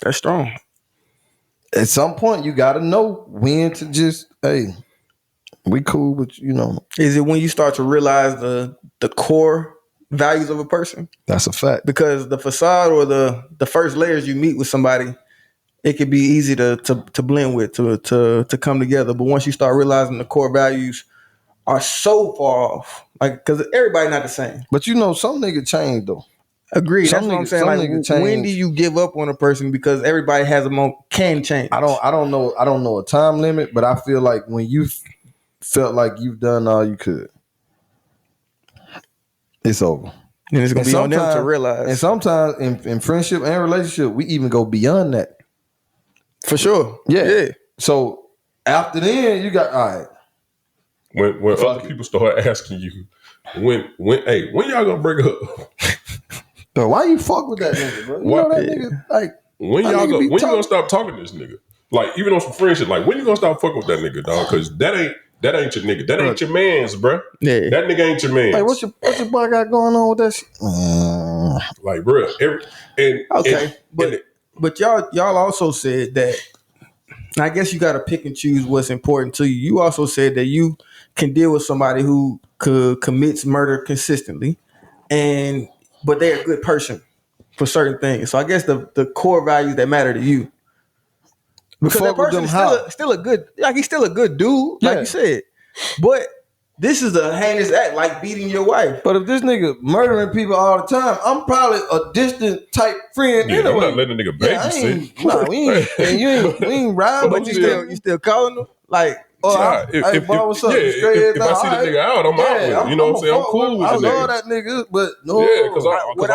That's strong. At some point, you gotta know when to just, hey, we cool, but you know. Is it when you start to realize the core values of a person? That's a fact. Because the facade or the first layers you meet with somebody, it could be easy to blend with, to come together. But once you start realizing the core values are so far off, like, because everybody not the same. But you know, some nigga change though. Agreed. That's what I'm saying. Like, when do you give up on a person because everybody has a moment can change? I don't know a time limit, but I feel like when you felt like you've done all you could, it's over. And it's gonna be on them to realize. And sometimes in friendship and relationship, we even go beyond that. For sure. Yeah. So after then, you got all right. When other people start asking you, when y'all gonna break up? Bro, why you fuck with that nigga, bro? You know that nigga, like, when you gonna stop talking to this nigga? Like, even on some friendship, like, when you gonna stop fucking with that nigga, dog? Because that ain't your nigga. That ain't your man's, bro. Yeah. That nigga ain't your man's. Like, what's your boy got going on with that shit? Like, bro, but y'all also said that. I guess you got to pick and choose what's important to you. You also said that you can deal with somebody who commits murder consistently, but they're a good person for certain things. So I guess the core values that matter to you, because that person is still a good, like, he's still a good dude, like you said. But this is a heinous act, like beating your wife. But if this nigga murdering people all the time, I'm probably a distant type friend anyway. I'm not letting a nigga babysit. We ain't riding. But you still calling them? Like, if I see the nigga out, I'm out with it. You know what I'm saying? I'm cool with the nigga. I love that nigga, but no. Yeah, because I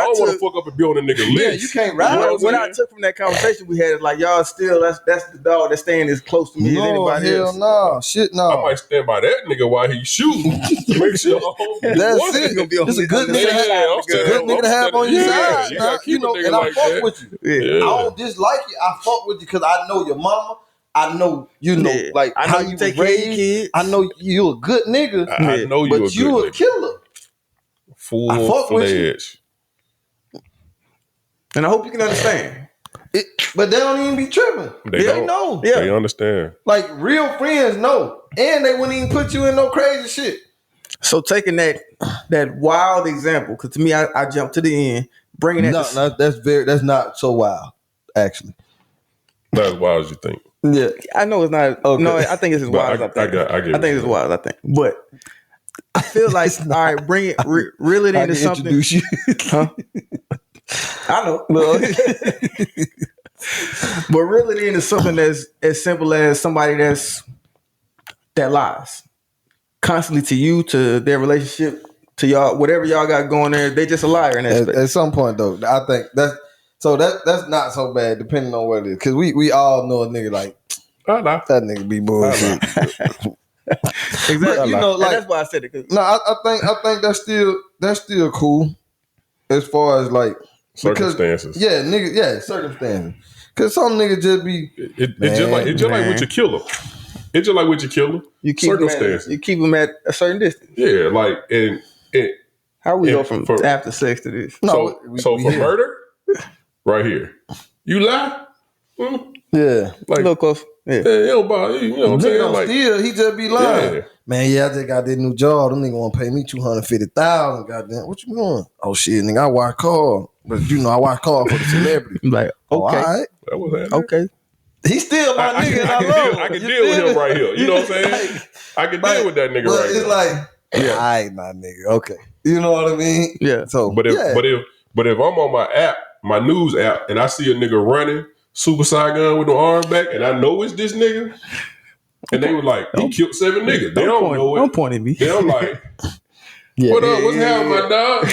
don't want to fuck up and be on a nigga list. Yeah, you can't ride. What I took from that conversation we had is like, y'all still, that's the dog that's staying as close to me as anybody else. No, shit, no. I might stand by that nigga while he's shooting. Make sure that's it. It's a good nigga to have on your side. You know, and I fuck with you. I don't dislike you. I fuck with you because I know your mama. I know, like, I know how you you take care of your raised. kids. I know you a good nigga. I know you a good nigga. But you a killer. Full-fledged. And I hope you can understand. But they don't even be tripping. They know. Yeah. They understand. Like, real friends know. And they wouldn't even put you in no crazy shit. So taking that wild example, because to me, I jumped to the end, bringing that. That's not so wild, actually. Not as wild as you think. Yeah, I know it's not. Okay. No, I think it's as wild as I think. I think it's as wild as I think. But I feel like, all right, bring it, reel it into something. Introduce you. Huh? I know. But reel it into something that's as simple as somebody that lies constantly to you, to their relationship, to y'all, whatever y'all got going there. They just a liar in that space. At some point, though, I think that's not so bad, depending on what it is. Because we all know a nigga like, that nigga be bullshit. Exactly. But, you know, like, and that's why I said it. No, I think that's still cool as far as like circumstances. Circumstances. Because some niggas just be it's just like with your killer. It's just like with your killer. You keep them at a certain distance. Yeah, like and how we go from after sex to this? No, so for murder. Right here. You lie? Yeah. Like, a little close. Yeah. You know what I'm saying? Like, he just be lying. Yeah. Man, I just got this new job. Them nigga want to pay me $250,000. Goddamn, what you doing? Oh shit, nigga, I watch cars. But I watch cars for the celebrity. I'm like, okay. All right. That was that. Okay. He's still my nigga, and I love him. I can deal with him right here. You know what I'm saying? I can deal with that nigga right here. It's like, all right, my nigga. Okay. You know what I mean? Yeah. So, but if I'm on my app, my news app, and I see a nigga running Super Saiyan with the arm back, and I know it's this nigga, and they were like, he killed 7 niggas. They don't know it. Don't point at me. Then I'm like, what up? What's happening, my dog?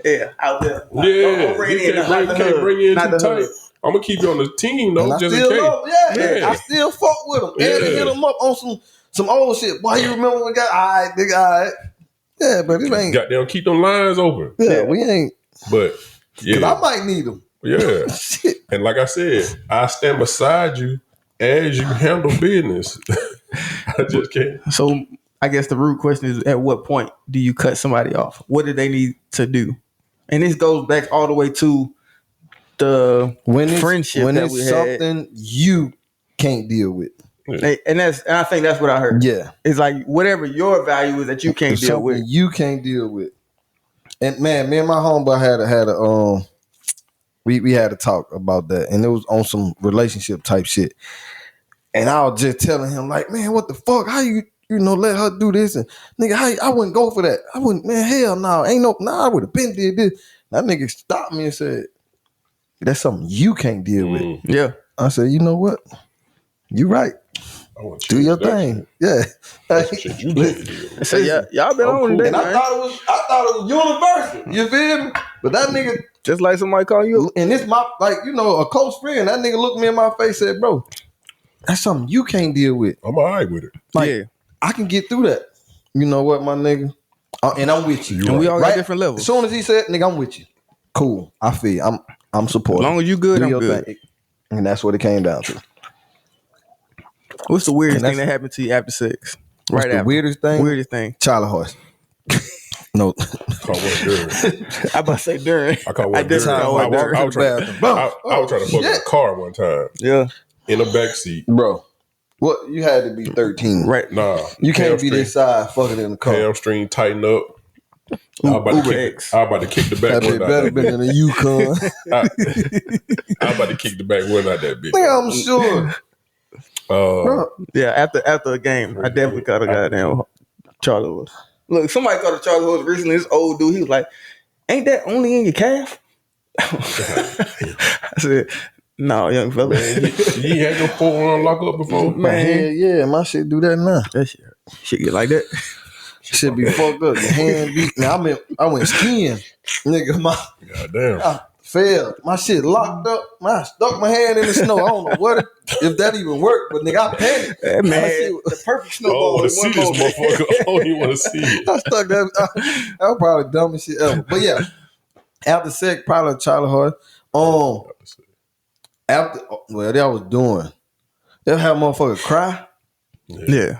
Yeah, out there. You can't bring in too tight. I'm gonna keep you on the team though, just in case. I still fuck with him. And hit him up on some old shit. Why you remember when got all right, nigga, all right. Yeah, but it ain't. Goddamn, keep them lines open. Yeah, we ain't. But yeah, I might need them. Yeah. Shit. And like I said, I stand beside you as you handle business. I just can't. So I guess the root question is, at what point do you cut somebody off? What do they need to do? And this goes back all the way to the friendship when that it's we had. something you can't deal with. And I think that's what I heard. Yeah. It's like whatever your value is that you can't deal with. You can't deal with. And man, me and my homeboy had a we had a talk about that, and it was on some relationship type shit. And I was just telling him, like, man, what the fuck? How you let her do this? And nigga, I wouldn't go for that. I wouldn't, man, hell no. I would have been did this. That nigga stopped me and said, that's something you can't deal with. Yeah. I said, you know what? You right. Do your thing. Yeah. Shit you can't deal with. So y'all been on that, and I thought it was universal. You feel me? But that nigga, just like somebody call you, and it's my, like, a close friend. That nigga looked me in my face and said, bro, that's something you can't deal with. I'm all right with it. Like, I can get through that. You know what, my nigga? And I'm with you. And we all got different levels. As soon as he said, nigga, I'm with you. Cool. I feel you. I'm supportive. As long as you good, I'm good. Thing. And that's what it came down to. What's the weirdest thing that happened to you after sex? Right after. Weirdest thing? Charlie horse. No. I call one during. I about to say during. I call one during. I was trying to fuck in a car one time. Yeah. In the back seat. Bro. What? You had to be 13. Right. Nah. You can't be this side fucking in the car. Hamstring tighten up. I was about to kick the back one out. That better been in a Yukon. I was about to kick the back one out that bitch. Nigga, I'm sure. Yeah, after a game, I definitely caught a goddamn Charlie horse. Look, somebody caught a Charlie horse recently. This old dude, he was like, "Ain't that only in your calf?" I said, "No, young fella, you had your forearm lock up before, man. Yeah, my shit do that now. That shit get like that. Shit be fucked up. Your hand beat. Now I went skiing, nigga. Goddamn. I fell. My shit locked up. I stuck my hand in the snow. I don't know if that even worked, but nigga, I panicked. Man, the perfect snowball. I want to see this motherfucker. I don't even want to see it. I stuck that. That was probably the dumbest shit ever. But yeah, after sex, probably a Charlie horse. After that was doing. They have a motherfucker cry. Yeah.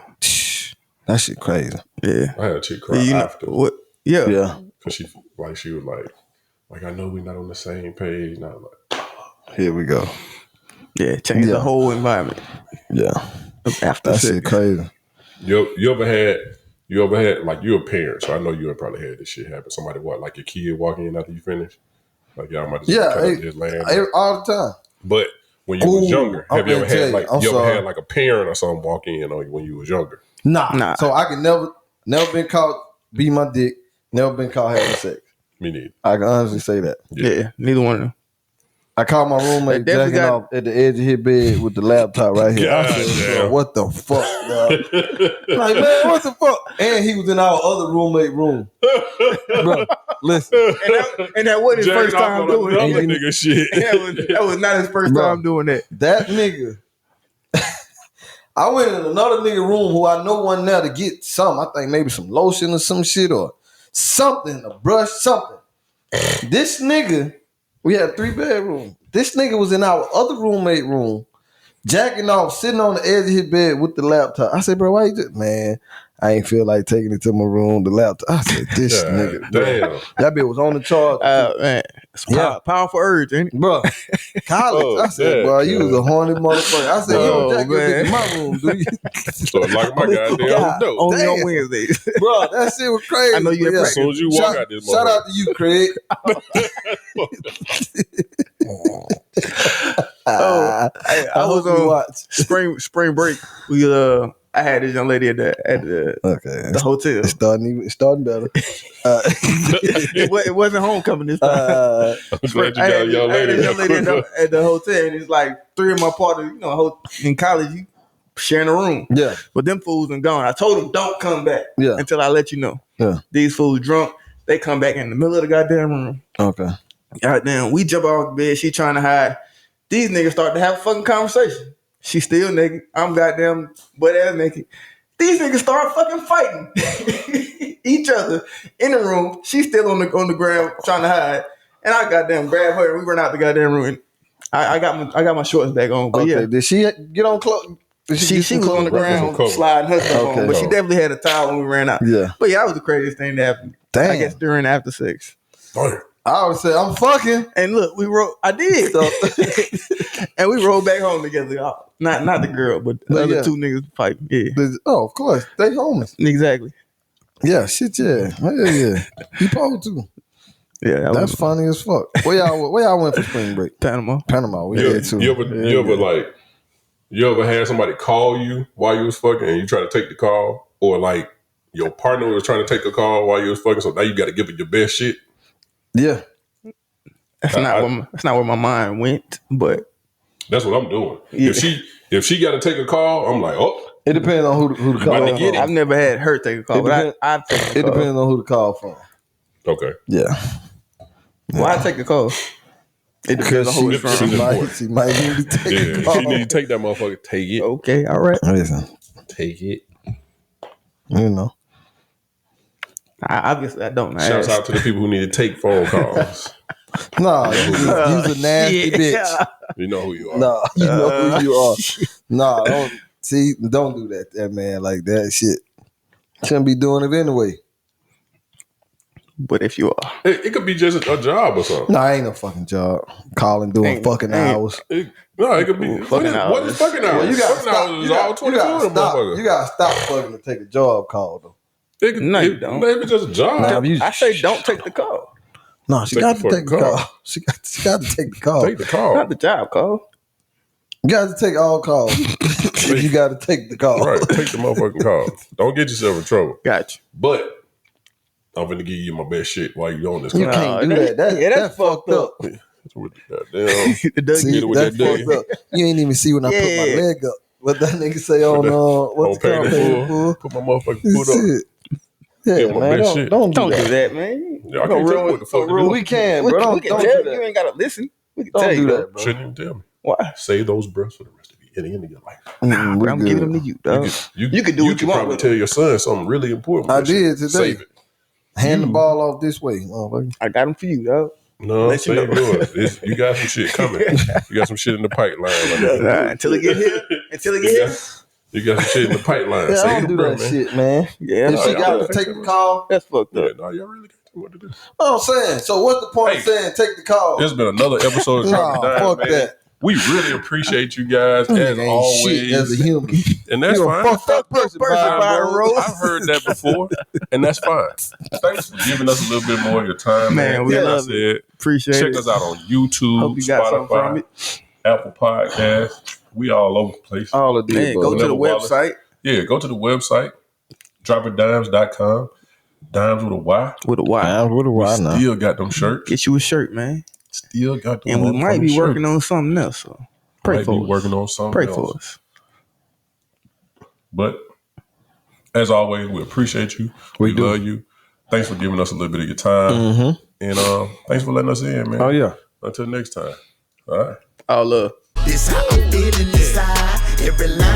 That shit crazy. Yeah. I had a chick cry after. What? Yeah. Yeah. Cause she was like, I know we're not on the same page. And I was like, here we go. Yeah, change the whole environment. Yeah. After that shit crazy. You ever had like, you're a parent, so I know you have probably had this shit happen. Somebody like your kid walking in after you finish? Like y'all might just land all the time. But when you was younger, have you ever had like a parent or something walk in on you when you was younger? Nah. So I can never been caught beat my dick, never been caught having sex. Me neither. I can honestly say that. Yeah, neither one of them. I caught my roommate jacking off at the edge of his bed with the laptop right here. God, I said, what the fuck, dog? Like, man, what the fuck? And he was in our other roommate room. Bro, listen. And that wasn't his first time doing it. Nigga shit. That was not his first time doing that. That nigga. I went in another nigga room who I know wasn't there to get something. I think maybe some lotion or some shit or something, a brush, something. This nigga, we had 3 bedrooms. This nigga was in our other roommate room, jacking off, sitting on the edge of his bed with the laptop. I said, bro, why you just, man, I ain't feel like taking it to my room, the laptop. I said, this nigga, damn. That bitch was on the charge. Man, it's powerful urge, ain't it? Bro, college. I said, bro, you was a horny motherfucker. I said, you don't jack your dick in my room, do you? So like my goddamn dope. Only on Wednesdays. Bro, that shit was crazy. I know you as soon as you walk out this shout out to you, Craig. I was on spring break. I had this young lady at the hotel. It's starting better. It wasn't homecoming this time. I'm glad you got a young lady. I had a young lady at the hotel, and it's like 3 of my partners. You know, in college, you sharing a room. Yeah, but them fools and gone. I told them don't come back. Yeah, until I let you know. Yeah, these fools drunk. They come back in the middle of the goddamn room. Okay. Goddamn, we jump off the bed. She trying to hide. These niggas start to have a fucking conversation. She still naked. I'm goddamn butt ass naked. These niggas start fucking fighting each other in the room. She's still on the ground trying to hide. And I goddamn grab her and we run out the goddamn room. I got my shorts back on. But Okay, yeah, did she get on clothes? she was on the ground sliding her stuff on, but she definitely had a towel when we ran out. Yeah. But yeah, that was the craziest thing that happened. Damn. I guess during after sex. Damn. I would say I'm fucking. And look, I did so, and we rolled back home together. Not the girl, but the other two niggas fighting. Yeah. Oh, of course, they homies. Exactly. Yeah, shit, yeah, yeah. You supposed to. Yeah, that's funny as fuck. Where y'all went for spring break? Panama. We did too. You ever had somebody call you while you was fucking and you try to take the call, or like your partner was trying to take a call while you was fucking, so now you got to give it your best shit? Yeah, that's not where my mind went, but that's what I'm doing. Yeah. If she got to take a call, I'm like, oh. It depends on who the call. I've never had her take a call, but I take a call. It depends on who the call from. Okay. Yeah. Why I take the call? It depends on who it's from. She might need to take a call. She need to take that motherfucker. Take it. Okay, all right. Listen. Take it. You know. Obviously, I don't. Shouts out to the people who need to take phone calls. No, you's a nasty bitch. You know who you are. No, you know who you are. No, don't do that, man. Like that shit. Shouldn't be doing it anyway. But if you are, it could be just a job or something. No, ain't no fucking job. Calling, doing fucking hours. It could be fucking hours. What is fucking hours? Well, you gotta fucking stop. hours is all 24 of them. You gotta stop fucking to take a job call though. You don't. Maybe just a job. I say don't take the call. No, she got to take the call. She got to take the call. Take the call. Not the job call. You got to take all calls. You got to take the call. Right, take the motherfucking call. Don't get yourself in trouble. Gotcha. But I'm finna give you my best shit while you on this. You can't do that. That's fucked up. Goddamn. See, that's fucked up. You ain't even see when I put my leg up. What that nigga say on what's the call? Put my motherfucking foot up. Yeah, man. Don't do that, man. Yeah, I can't tell you what the fuck to do. We can, bro. We can tell you. You ain't gotta listen. We can tell you that, bro. Shouldn't even tell me. Why? Save those breaths for the rest of the end of your life. Nah, bro, I'm giving them to you, dog. You can do what you want. Probably tell your son something really important. I did today. Save it. Hand the ball off this way, motherfucker. I got them for you, dog. No, save yours. You got some shit coming. You got some shit in the pipeline. Until it get here. You got some shit in the pipeline. Yeah, I don't do that shit, man. Yeah, if she got to take the call, that's fucked up. Yeah, no, y'all really got to do what to do. I'm saying. So what's the point of saying take the call? There's been another episode of Dropping Dymes, fuck man. that. We really appreciate you guys as always. Shit as a human. And that's fine. Fucked up person, I've heard that before, and that's fine. Thanks for giving us a little bit more of your time, man. We love it. Appreciate it. Check us out on YouTube, Spotify, Apple Podcasts. We all over the place. All of these. Go to the website. Yeah, go to the website, droppingdymes.com. Dimes with a Y. With a Y. Dimes with a Y now. Still got them shirts. Get you a shirt, man. Still got them. And we might be working on something else. So pray for us. Working on something Pray else. for us. But as always, we appreciate you. We love you. Thanks for giving us a little bit of your time. Mm-hmm. And thanks for letting us in, man. Oh, yeah. Until next time. All right. All love. This how I'm feeling inside. Every line